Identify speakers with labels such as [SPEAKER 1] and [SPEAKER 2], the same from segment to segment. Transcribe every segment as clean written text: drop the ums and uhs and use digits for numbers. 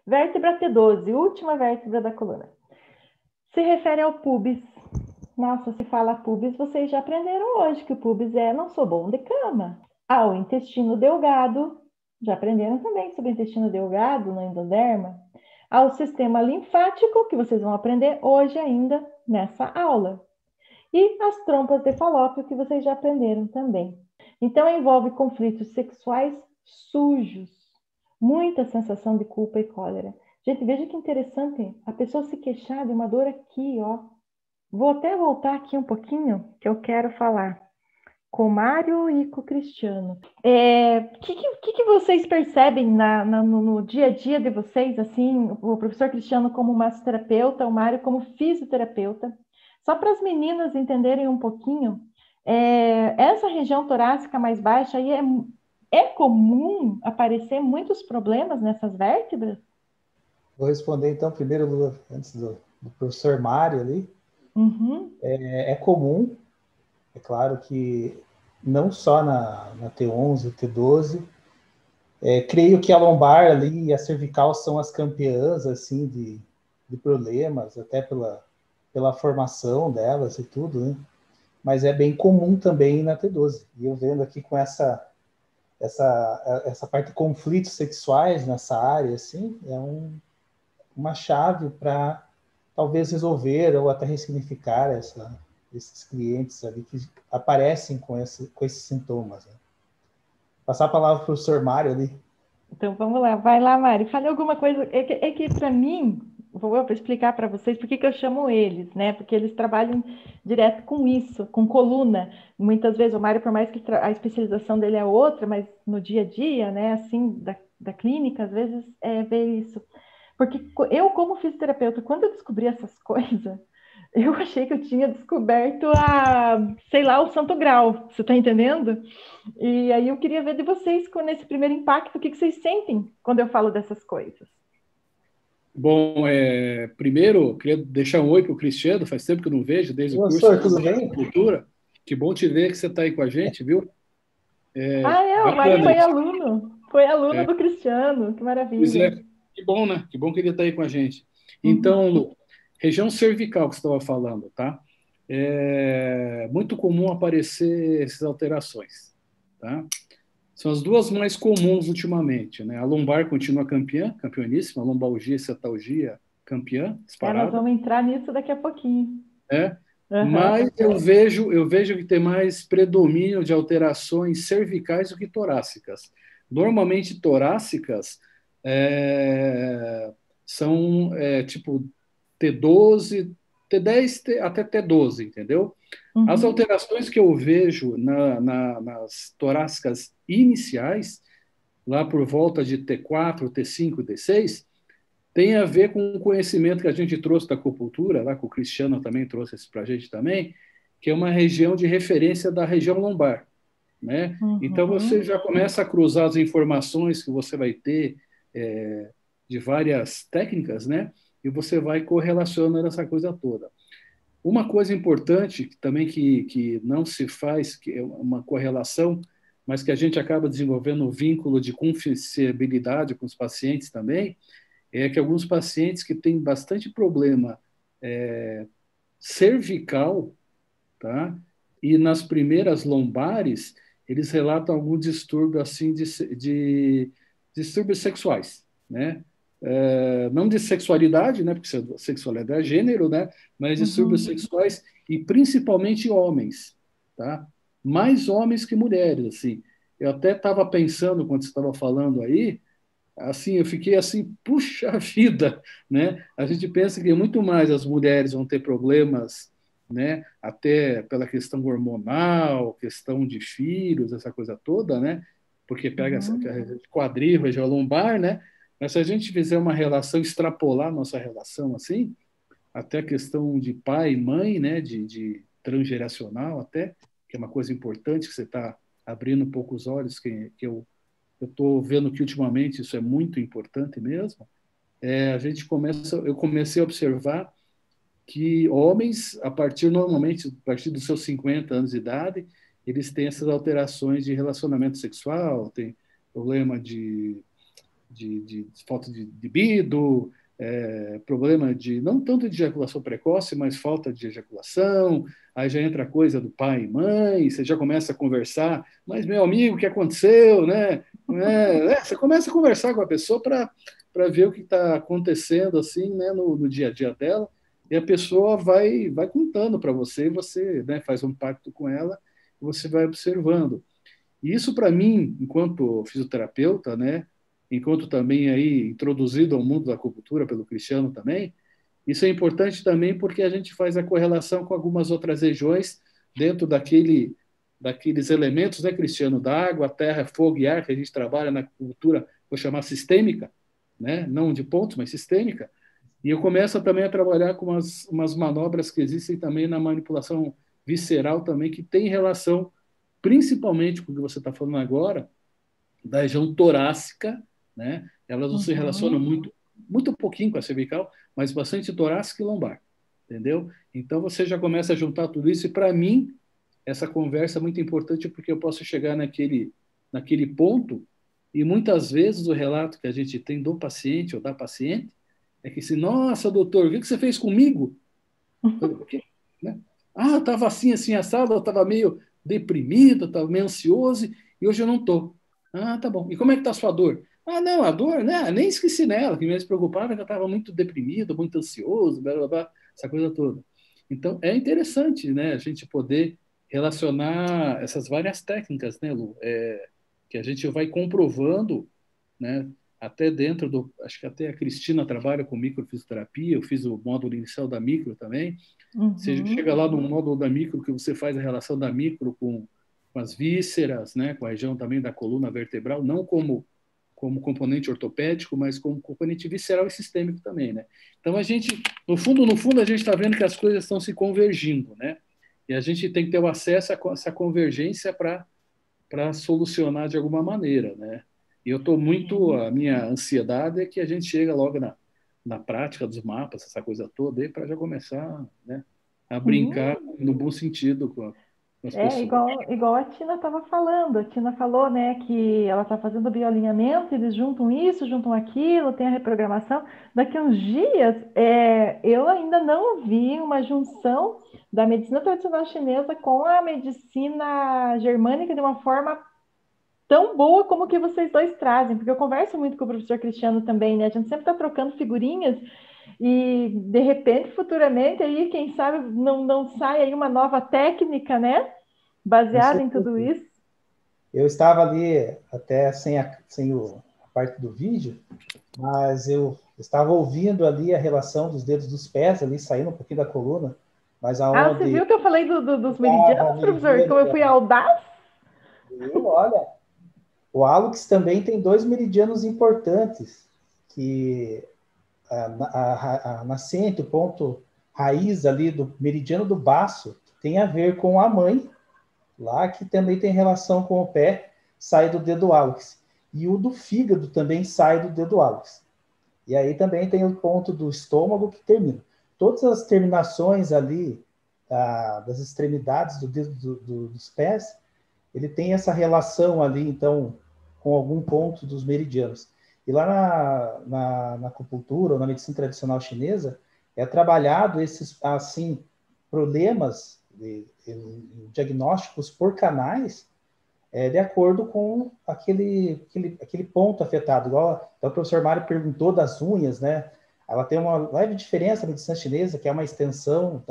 [SPEAKER 1] Vértebra T12, última vértebra da coluna. Se refere ao pubis. Nossa, se fala pubis, vocês já aprenderam hoje que o pubis é não sou bom de cama. Ao intestino delgado, já aprenderam também sobre o intestino delgado no endoderma. Ao sistema linfático, que vocês vão aprender hoje ainda nessa aula. E as trompas de Falópio, que vocês já aprenderam também. Então, envolve conflitos sexuais sujos, muita sensação de culpa e cólera. Gente, veja que interessante, a pessoa se queixar de uma dor aqui, ó. Vou até voltar aqui um pouquinho, que eu quero falar com o Mário e com o Cristiano. O que vocês percebem no dia a dia de vocês, assim, o professor Cristiano como massoterapeuta, o Mário como fisioterapeuta? Só para as meninas entenderem um pouquinho, essa região torácica mais baixa aí é comum aparecer muitos problemas nessas vértebras?
[SPEAKER 2] Vou responder então primeiro, Lua, antes do professor Mário ali.
[SPEAKER 1] Uhum.
[SPEAKER 2] É comum, é claro que não só na T11, T12, creio que a lombar ali e a cervical são as campeãs assim de problemas, até pela formação delas e tudo, né? Mas é bem comum também na T12. E eu vendo aqui com essa parte de conflitos sexuais nessa área, assim, uma chave para talvez resolver ou até ressignificar esses clientes ali que aparecem com esses sintomas. Né? Passar a palavra para o professor Mário ali.
[SPEAKER 1] Então vamos lá, vai lá, Mari. Fale alguma coisa. É que para mim, vou explicar para vocês por que eu chamo eles, né? Porque eles trabalham direto com isso, com coluna. Muitas vezes o Mário, por mais que a especialização dele é outra, mas no dia a dia, né, assim, da clínica, às vezes vê isso. Porque eu, como fisioterapeuta, quando eu descobri essas coisas, eu achei que eu tinha descoberto sei lá, o Santo Grau, você está entendendo? E aí eu queria ver de vocês, nesse primeiro impacto, o que vocês sentem quando eu falo dessas coisas.
[SPEAKER 3] Bom, primeiro, queria deixar um oi para o Cristiano, faz tempo que eu não vejo, desde o curso
[SPEAKER 2] tudo bem?
[SPEAKER 3] de cultura. Que bom te ver que você está aí com a gente, viu?
[SPEAKER 1] O Mário foi aluno do Cristiano, que maravilha.
[SPEAKER 3] Que bom, né? Que bom que ele está aí com a gente. Então, Lu, região cervical que você estava falando, tá? É muito comum aparecer essas alterações, tá? São as duas mais comuns ultimamente, né? A lombar continua campeoníssima, a lombalgia e cetalgia campeã, disparada.
[SPEAKER 1] Nós vamos entrar nisso daqui a pouquinho.
[SPEAKER 3] Mas eu vejo que tem mais predomínio de alterações cervicais do que torácicas. Normalmente, torácicas são tipo T12, T10 até T12, entendeu? As alterações que eu vejo nas torácicas iniciais, lá por volta de T4, T5, T6, tem a ver com o conhecimento que a gente trouxe da acupuntura, lá que o Cristiano também trouxe isso para a gente também, que é uma região de referência da região lombar, né? Então você já começa a cruzar as informações que você vai ter de várias técnicas, né? E você vai correlacionando essa coisa toda. Uma coisa importante também que não se faz, que é uma correlação, mas que a gente acaba desenvolvendo um vínculo de confiabilidade com os pacientes também, é que alguns pacientes que têm bastante problema cervical, tá? E nas primeiras lombares, eles relatam algum distúrbio assim de distúrbios sexuais, né? Não de sexualidade, né? Porque sexualidade é gênero, né? Mas distúrbios sexuais e principalmente homens, tá? Mais homens que mulheres, assim. Eu até estava pensando quando você estava falando aí, assim, eu fiquei assim, puxa vida, né? A gente pensa que muito mais as mulheres vão ter problemas, né? Até pela questão hormonal, questão de filhos, essa coisa toda, né? Porque pega essa quadril, região lombar, né? Mas se a gente fizer uma relação, extrapolar nossa relação assim, até a questão de pai e mãe, né? De transgeracional até, que é uma coisa importante que você está abrindo um pouco os olhos, que eu estou vendo que ultimamente isso é muito importante mesmo. Eu comecei a observar que homens, normalmente, a partir dos seus 50 anos de idade, eles têm essas alterações de relacionamento sexual, tem problema de de falta de libido, problema de, não tanto de ejaculação precoce, mas falta de ejaculação, aí já entra a coisa do pai e mãe, você já começa a conversar, mas meu amigo, o que aconteceu, né? Você começa a conversar com a pessoa para ver o que está acontecendo assim, né, no dia a dia dela, e a pessoa vai contando para você, e você, né, faz um pacto com ela, e você vai observando. E isso, para mim, enquanto fisioterapeuta, né, enquanto também aí introduzido ao mundo da acupuntura pelo Cristiano também, isso é importante também porque a gente faz a correlação com algumas outras regiões dentro daqueles elementos, né, Cristiano, da água, terra, fogo e ar, que a gente trabalha na acupuntura, vou chamar sistêmica, né, não de pontos, mas sistêmica. E eu começo também a trabalhar com umas manobras que existem também na manipulação visceral também, que tem relação principalmente com o que você está falando agora, da região torácica, né? Elas não se relacionam muito pouquinho com a cervical, mas bastante torácica e lombar, entendeu? Então você já começa a juntar tudo isso, e para mim, essa conversa é muito importante porque eu posso chegar naquele ponto, e muitas vezes o relato que a gente tem do paciente ou da paciente é que assim, nossa, doutor, o que você fez comigo? O quê? Né? Ah, eu estava assim, assim, assado, eu estava meio deprimido, estava meio ansioso, e hoje eu não estou. Ah, tá bom. E como é que está a sua dor? Ah, não, a dor, né? Nem esqueci nela, que me preocupava é que eu estava muito deprimido, muito ansioso, blá, blá, blá, essa coisa toda. Então, é interessante, né, a gente poder relacionar essas várias técnicas, né, Lu? Que a gente vai comprovando, né, até dentro do... Acho que até a Cristina trabalha com microfisioterapia, eu fiz o módulo inicial da micro também. Você chega lá no módulo da micro, que você faz a relação da micro com as vísceras, né, com a região também da coluna vertebral, não como componente ortopédico, mas como componente visceral e sistêmico também, né? Então a gente, no fundo, a gente está vendo que as coisas estão se convergindo, né? E a gente tem que ter o acesso a essa convergência para solucionar de alguma maneira, né? E eu estou muito, a minha ansiedade é que a gente chega logo na prática dos mapas, essa coisa toda, para já começar, né, a brincar no bom sentido com as pessoas.
[SPEAKER 1] Igual a Tina estava falando. A Tina falou, né, que ela está fazendo bioalinhamento, eles juntam isso, juntam aquilo, tem a reprogramação. Daqui a uns dias, eu ainda não vi uma junção da medicina tradicional chinesa com a medicina germânica de uma forma tão boa como que vocês dois trazem, porque eu converso muito com o professor Cristiano também, né? A gente sempre está trocando figurinhas e, de repente, futuramente, aí, quem sabe, não sai aí uma nova técnica, né? Baseada em tudo isso.
[SPEAKER 2] Eu estava ali até sem a parte do vídeo, mas eu estava ouvindo ali a relação dos dedos dos pés ali, saindo um pouquinho da coluna, mas aonde...
[SPEAKER 1] você viu que eu falei dos meridianos, professor? Como eu fui audaz?
[SPEAKER 2] Olha, o hálux também tem 2 meridianos importantes, que a nascente, o ponto raiz ali do meridiano do baço, tem a ver com a mãe, lá que também tem relação com o pé, sai do dedo hálux. E o do fígado também sai do dedo hálux. E aí também tem o ponto do estômago que termina. Todas as terminações ali, das extremidades do dedo dos pés, ele tem essa relação ali, então, com algum ponto dos meridianos. E lá na acupuntura, ou na medicina tradicional chinesa, é trabalhado esses, assim, problemas, diagnósticos por canais, de acordo com aquele ponto afetado. Igual então, o professor Mário perguntou das unhas, né? Ela tem uma leve diferença na medicina chinesa, que é uma extensão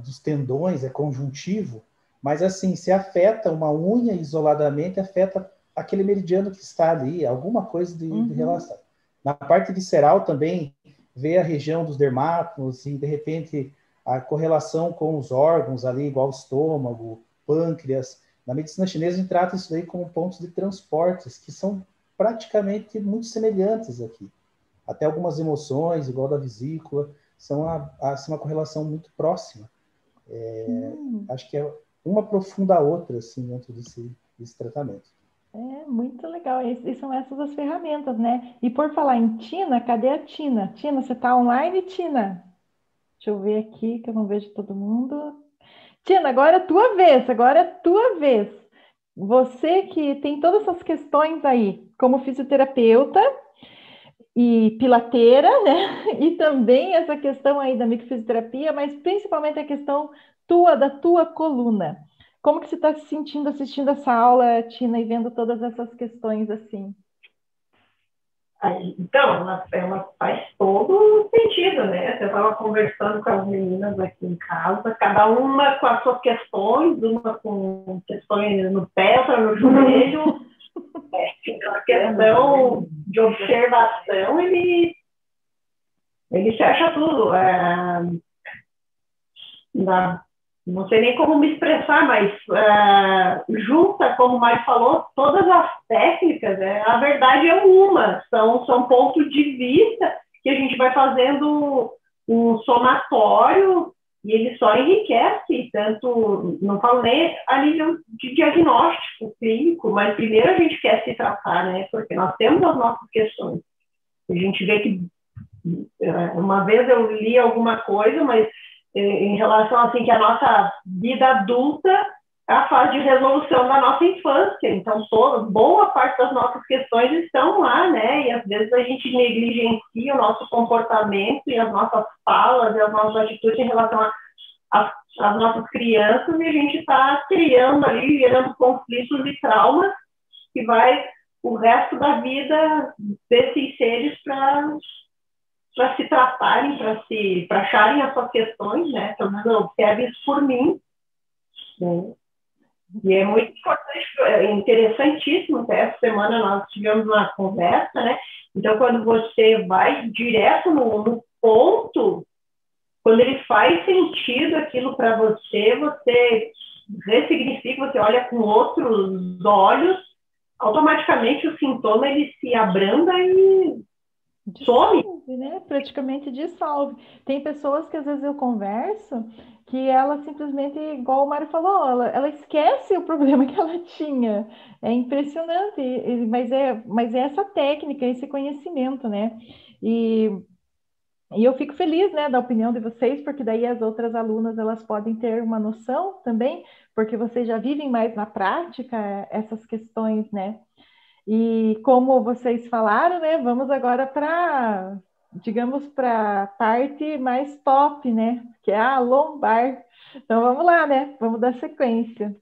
[SPEAKER 2] dos tendões, é conjuntivo, mas assim, se afeta uma unha isoladamente, afeta aquele meridiano que está ali, alguma coisa de relação. Na parte visceral também, vê a região dos dermatos e, de repente, a correlação com os órgãos ali, igual o estômago, pâncreas. Na medicina chinesa, a gente trata isso daí como pontos de transportes, que são praticamente muito semelhantes aqui. Até algumas emoções, igual da vesícula, são assim, uma correlação muito próxima. Acho que uma aprofunda a outra, assim, dentro desse tratamento.
[SPEAKER 1] Muito legal. E são essas as ferramentas, né? E por falar em Tina, cadê a Tina? Tina, você está online, Tina? Deixa eu ver aqui, que eu não vejo todo mundo. Tina, agora é tua vez, agora é tua vez. você que tem todas essas questões aí, como fisioterapeuta e pilateira, né? E também essa questão aí da microfisioterapia, mas principalmente a questão da tua coluna. Como que você está se sentindo assistindo essa aula, Tina, e vendo todas essas questões assim?
[SPEAKER 4] Então, ela faz todo sentido, né? Eu estava conversando com as meninas aqui em casa, cada uma com as suas questões, uma com questões no pé, outra no joelho. A questão de observação, ele fecha tudo. Não sei nem como me expressar, mas junta, como o Mário falou, todas as técnicas, a verdade é uma, são pontos de vista que a gente vai fazendo um somatório e ele só enriquece, tanto, não falo nem a nível de diagnóstico clínico, mas primeiro a gente quer se tratar, né, porque nós temos as nossas questões. A gente vê que, uma vez eu li alguma coisa, mas em relação assim que a nossa vida adulta é a fase de resolução da nossa infância, então boa parte das nossas questões estão lá, né, e às vezes a gente negligencia o nosso comportamento e as nossas falas e as nossas atitudes em relação às nossas crianças, e a gente está criando ali, gerando conflitos e traumas que vai o resto da vida desses seres para se tratarem, para acharem as suas questões, né? Pelo menos eu observo isso por mim. Né? E é muito importante, interessantíssimo. Até essa semana nós tivemos uma conversa, né? Então, quando você vai direto no ponto, quando ele faz sentido aquilo para você, você ressignifica, você olha com outros olhos, automaticamente o sintoma ele se abranda e some,
[SPEAKER 1] né? Praticamente dissolve. Tem pessoas que às vezes eu converso que ela simplesmente, igual o Mário falou, ela esquece o problema que ela tinha. É impressionante, mas é essa técnica, esse conhecimento, né? E eu fico feliz, né, da opinião de vocês, porque daí as outras alunas elas podem ter uma noção também, porque vocês já vivem mais na prática essas questões, né? E como vocês falaram, né, vamos agora digamos, para a parte mais top, né, que é a lombar. Então vamos lá, né, vamos dar sequência.